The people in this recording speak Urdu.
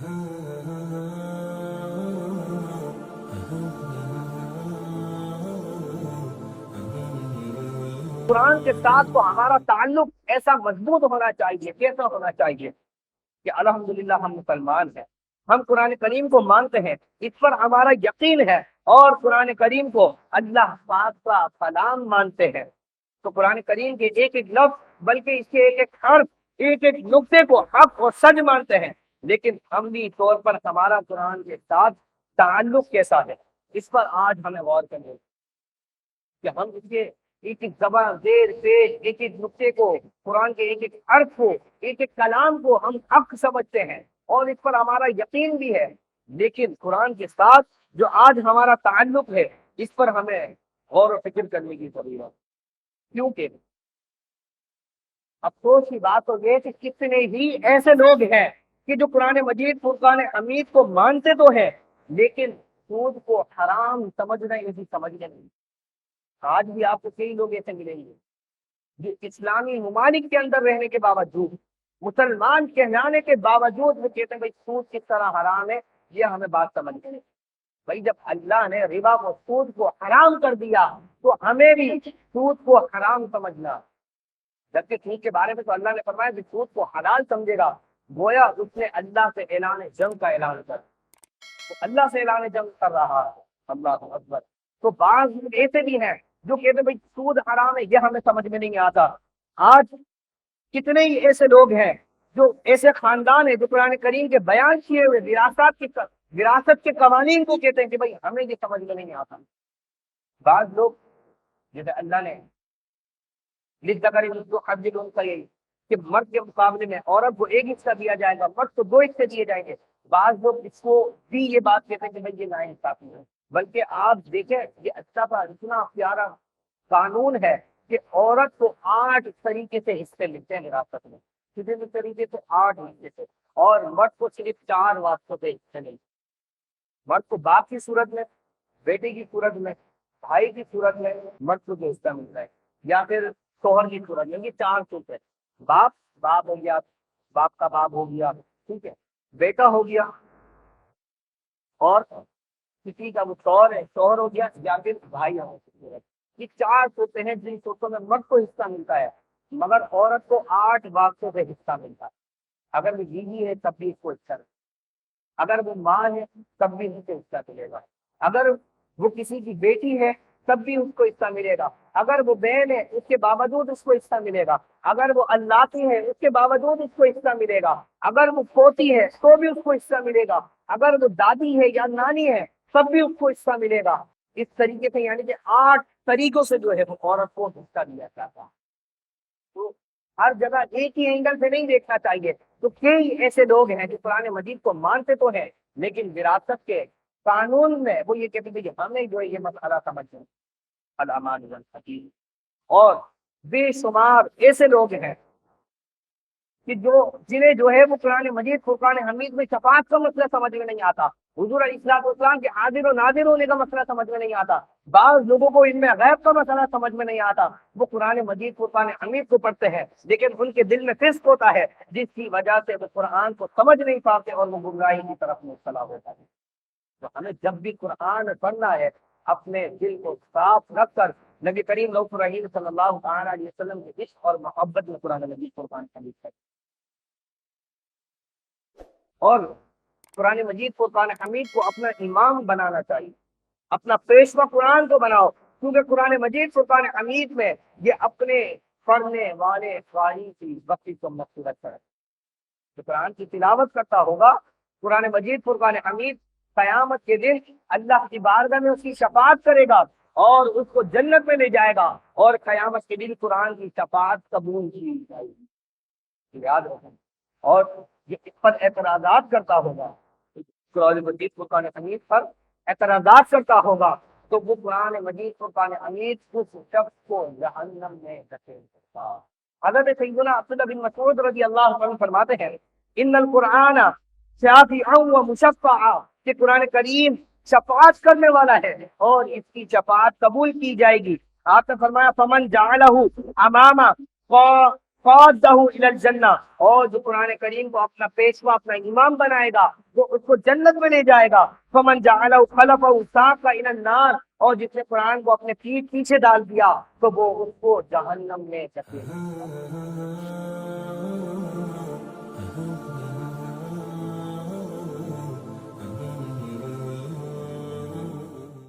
قرآن کے ساتھ تو ہمارا تعلق ایسا مضبوط ہونا چاہیے، کیسا ہونا چاہیے کہ الحمدللہ ہم مسلمان ہیں، ہم قرآن کریم کو مانتے ہیں، اس پر ہمارا یقین ہے، اور قرآن کریم کو اللہ پاک کا کلام مانتے ہیں۔ تو قرآن کریم کے ایک ایک لفظ بلکہ اس کے ایک ایک حرف، ایک ایک نقطے کو حق اور سچ مانتے ہیں، لیکن عملی طور پر ہمارا قرآن کے ساتھ تعلق کیسا ہے، اس پر آج ہمیں غور کرنا ہے کہ ہم اس کے ایک ایک زبان زیر پیش، ایک ایک نقطے کو، قرآن کے ایک ایک حرف کو، ایک ایک کلام کو ہم حق سمجھتے ہیں اور اس پر ہمارا یقین بھی ہے، لیکن قرآن کے ساتھ جو آج ہمارا تعلق ہے اس پر ہمیں غور و فکر کرنے کی ضرورت ہے۔ کیونکہ افسوس کی بات تو یہ کہ کتنے ہی ایسے لوگ ہیں کہ جو قرآن مجید فرقان حمید کو مانتے تو ہیں لیکن سود کو حرام سمجھنا ہی سمجھنے نہیں۔ آج بھی آپ کو کئی لوگ ایسے ملیں گے جو اسلامی ممالک کے اندر رہنے کے باوجود، مسلمان کہلانے کے باوجود وہ کہتے ہیں بھائی سود کس طرح حرام ہے، یہ ہمیں بات سمجھ نہیں۔ بھائی جب اللہ نے ربا و سود کو حرام کر دیا تو ہمیں بھی سود کو حرام سمجھنا، جبکہ سود کے بارے میں تو اللہ نے فرمایا کہ سود کو حلال سمجھے گا، گویا اس نے اللہ سے اعلان جنگ کا اعلان کر، تو اللہ سے اعلان جنگ کر رہا ہے۔ اللہ اکبر۔ تو بعض لوگ ایسے بھی ہیں جو کہتے ہیں بھائی سود حرام ہے، یہ ہمیں سمجھ میں نہیں آتا۔ آج کتنے ہی ایسے لوگ ہیں جو ایسے خاندان ہیں جو قرآن کریم کے بیان کیے ہوئے وراثت کے قوانین کو کہتے ہیں کہ بھائی ہمیں یہ سمجھ میں نہیں آتا۔ بعض لوگ جیسے اللہ نے للذکر مثل حظ الانثیین کہ مرد کے مقابلے میں عورت کو ایک حصہ دیا جائے گا، مرد کو 2 حصے دیے جائیں گے، بعض لوگ اس کو بھی یہ بات کہتے ہیں کہ بھائی یہ ناانصافی ہے۔ بلکہ آپ دیکھیں یہ اچھا تھا، اتنا پیارا قانون ہے کہ عورت کو 8 طریقے سے حصے ملتے ہیں وراثت میں، کسی بھی طریقے سے 8 حصے سے، اور مرد کو صرف 4 واسطوں سے حصے ملتے ہیں۔ مرد کو باپ کی صورت میں، بیٹے کی صورت میں، بھائی کی صورت میں مرد کو جو حصہ ملتا ہے، یا پھر شوہر کی صورت میں، یہ 4 صورت ہے۔ باپ ہو گیا، باپ کا باپ ہو گیا، ٹھیک ہے، بیٹا ہو گیا، اور کسی کا وہ شوہر ہو گیا، یا پھر بھائی ہو گیا۔ یہ 4 صورتیں ہیں جن صورتوں میں مرد کو حصہ ملتا ہے، مگر عورت کو 8 واسطوں سے حصہ ملتا ہے۔ اگر وہ بیوی ہے تب بھی اس کو حصہ، اگر وہ ماں ہے تب بھی اس کو حصہ ملے گا، اگر وہ کسی کی بیٹی ہے تب بھی اس کو حصہ ملے گا، اگر وہ بہن ہے اس کے باوجود اس کو حصہ ملے گا، اگر وہ اللاتی ہے اس کے باوجود اس کو حصہ ملے گا، اگر وہ پوتی ہے تو بھی اس کو حصہ ملے گا، اگر وہ دادی ہے یا نانی ہے تب بھی اس کو حصہ ملے گا۔ اس طریقے سے یعنی کہ 8 طریقوں سے جو ہے وہ عورت کو حصہ دیا جاتا ہے۔ تو ہر جگہ ایک ہی اینگل سے نہیں دیکھنا چاہیے۔ تو کئی ایسے لوگ ہیں جو قرآن مجید کو مانتے تو ہیں لیکن وراثت کے قانون میں وہ یہ کہتے ہیں کہ ہمیں جو ہے یہ مسئلہ سمجھنا الامان والحکیم۔ اور بے شمار ایسے لوگ ہیں کہ جنہیں جو ہے وہ قرآن مجید فرقان حمید میں شفاعت کا مسئلہ سمجھ میں نہیں آتا، حضور علیہ الصلوۃ والسلام کے حاضر و ناظر ہونے کا مسئلہ سمجھ میں نہیں آتا، بعض لوگوں کو ان میں غیب کا مسئلہ سمجھ میں نہیں آتا۔ وہ قرآن مجید فرقان حمید کو پڑھتے ہیں لیکن ان کے دل میں فسق ہوتا ہے جس کی وجہ سے وہ قرآن کو سمجھ نہیں پاتے اور وہ گمراہی کی طرف مبتلا ہوتا ہے۔ تو ہمیں جب بھی قرآن پڑھنا ہے اپنے دل کو صاف رکھ کر نبی کریم رؤوف رحیم صلی اللہ تعالیٰ علیہ وسلم کے عشق اور محبت میں قرآن مجید فرقان حمید ہے، اور قرآن مجید فرقان حمید کو اپنا امام بنانا چاہیے، اپنا پیشوا قرآن کو بناؤ، کیونکہ قرآن مجید فرقان حمید میں یہ اپنے پڑھنے والے قاری کی وقتی کو مغفرت کرے۔ جو قرآن کی تلاوت کرتا ہوگا، قرآن مجید فرقان حمید قیامت کے دن اللہ کی بارگاہ میں اس کی شفاعت کرے گا اور اس کو جنت میں لے جائے گا، اور قیامت کے دن قرآن کی شفاعت قبول کی جائے گی، یاد رکھیں۔ اور یہ اس پر اعتراضات کرتا ہوگا، قرآن مجید فرقان حمید پر اعتراضات کرتا ہوگا تو وہ قرآن مجید فرقان حمید اس شخص کو جہنم میں دھکیل سکتا۔ حضرت سیدنا عبداللہ بن مسعود رضی اللہ عنہ فرماتے ہیں ان القرآن شافع و مشفع، کہ قرآن کریم شفاعت کرنے والا ہے اور اس کی شفاعت قبول کی جائے گی۔ آپ نے فرمایا فمن جعلہ امام قادہ الی الجنہ، اور جو قرآن کریم کو اپنا پیشوا، اپنا امام بنائے گا، وہ اس کو جنت میں لے جائے گا۔ فمن جعلہ خلفہ ساق الی النار، اور جس نے قرآن کو اپنے پیٹھ پیچھے ڈال دیا تو وہ اس کو جہنم میں دھکیلے گا۔